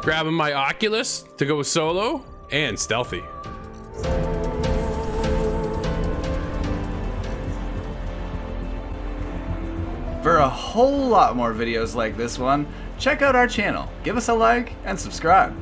grabbing my Oculus to go solo and stealthy. For a whole lot more videos like this one, check out our channel, give us a like, and subscribe.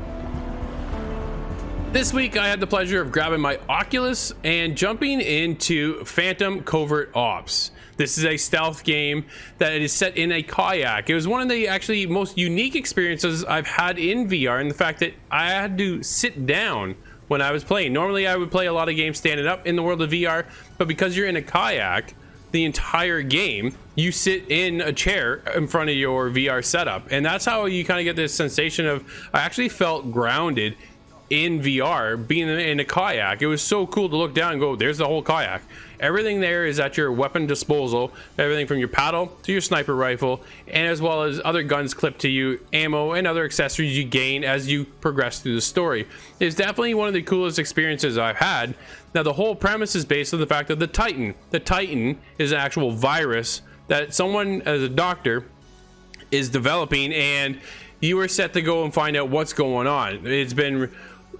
This week I had the pleasure of grabbing my Oculus and jumping into Phantom Covert Ops. This is a stealth game that is set in a kayak. It was one of the actually most unique experiences I've had in VR, and the fact that I had to sit down when I was playing. Normally I would play a lot of games standing up in the world of VR, but because you're in a kayak, the entire game you sit in a chair in front of your VR setup, and that's how you kind of get this sensation of I actually felt grounded in VR being in a kayak. It was so cool to look down and go, there's the whole kayak. Everything there is at your weapon disposal, everything from your paddle to your sniper rifle, and as well as other guns clipped to you, ammo, and other accessories you gain as you progress through the story. It's definitely one of the coolest experiences I've had. Now the whole premise is based on the fact that the Titan is an actual virus that someone as a doctor is developing, and you are set to go and find out what's going on. It's been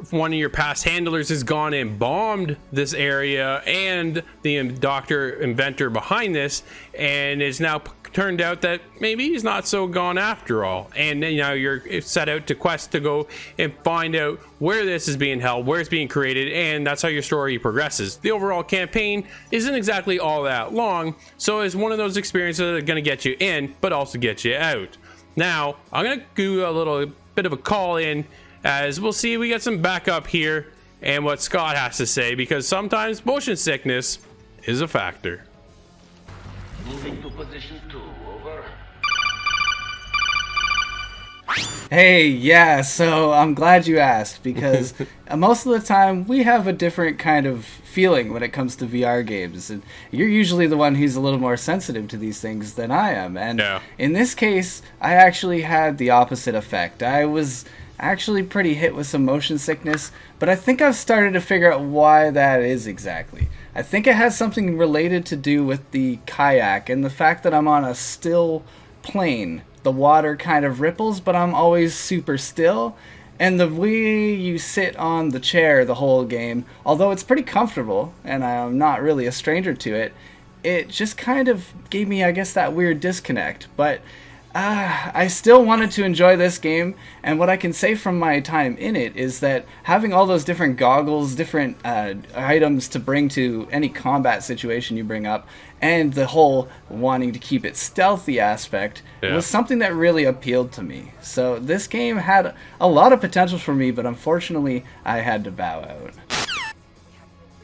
one of your past handlers has gone and bombed this area and the doctor inventor behind this, and it's now turned out that maybe he's not so gone after all, and now you're set out to quest to go and find out where this is being held, where it's being created, and that's how your story progresses. The overall campaign isn't exactly all that long, so it's one of those experiences that are going to get you in but also get you out. Now I'm going to do a little bit of a call in, as we'll see we get some backup here and what Scott has to say, because sometimes motion sickness is a factor. Moving to position 2, over. Hey, yeah, so I'm glad you asked, because most of the time we have a different kind of feeling when it comes to VR games, and you're usually the one who's a little more sensitive to these things than I am, and in this case I actually had the opposite effect. I was actually pretty hit with some motion sickness, but I think I've started to figure out why that is exactly. I think it has something related to do with the kayak and the fact that I'm on a still plane. The water kind of ripples, but I'm always super still, and the way you sit on the chair the whole game, although it's pretty comfortable and I'm not really a stranger to it, it just kind of gave me, I guess, that weird disconnect. But I still wanted to enjoy this game, and what I can say from my time in it is that having all those different goggles, different items to bring to any combat situation you bring up, and the whole wanting to keep it stealthy aspect was something that really appealed to me. So this game had a lot of potential for me, but unfortunately I had to bow out.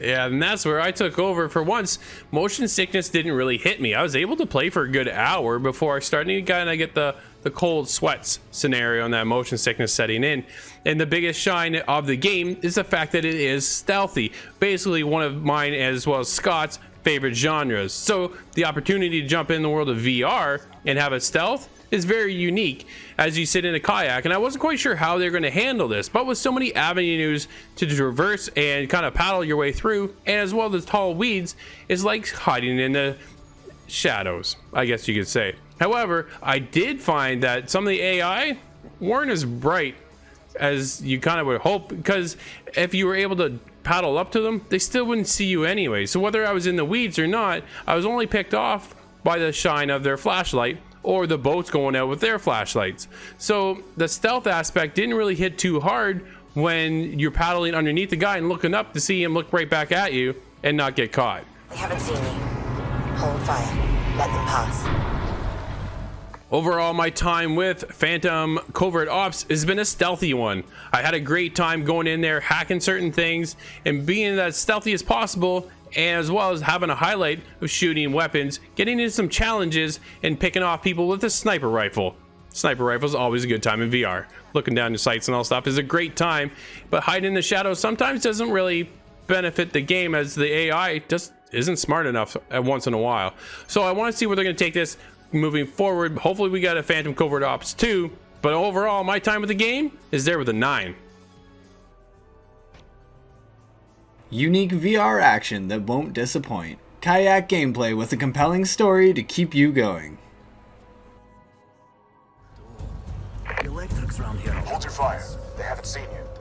Yeah, and that's where I took over. For once, motion sickness didn't really hit me. I was able to play for a good hour before I started to kind of get the cold sweats scenario and that motion sickness setting in. And the biggest shine of the game is the fact that it is stealthy. Basically one of mine, as well as Scott's, favorite genres. So the opportunity to jump in the world of VR and have a stealth is very unique as you sit in a kayak, and I wasn't quite sure how they're going to handle this, but with so many avenues to traverse and kind of paddle your way through, and as well as tall weeds, it's like hiding in the shadows, I guess you could say. However, I did find that some of the AI weren't as bright as you kind of would hope, because if you were able to paddle up to them, they still wouldn't see you anyway. So whether I was in the weeds or not, I was only picked off by the shine of their flashlight or the boats going out with their flashlights. So the stealth aspect didn't really hit too hard when you're paddling underneath the guy and looking up to see him look right back at you and not get caught. They haven't seen me. Hold fire. Let them pass. Overall, my time with Phantom Covert Ops has been a stealthy one. I had a great time going in there, hacking certain things, and being as stealthy as possible, and as well as having a highlight of shooting weapons, getting into some challenges, and picking off people with a sniper rifle. Sniper rifle is always a good time in VR. Looking down the sights and all stuff is a great time, but hiding in the shadows sometimes doesn't really benefit the game, as the AI just isn't smart enough once in a while. So I want to see where they're going to take this moving forward. Hopefully we got a Phantom Covert Ops 2, but overall my time with the game is there with a 9. Unique VR action that won't disappoint. Kayak gameplay with a compelling story to keep you going. electrics around here. Hold your fire. They haven't seen you.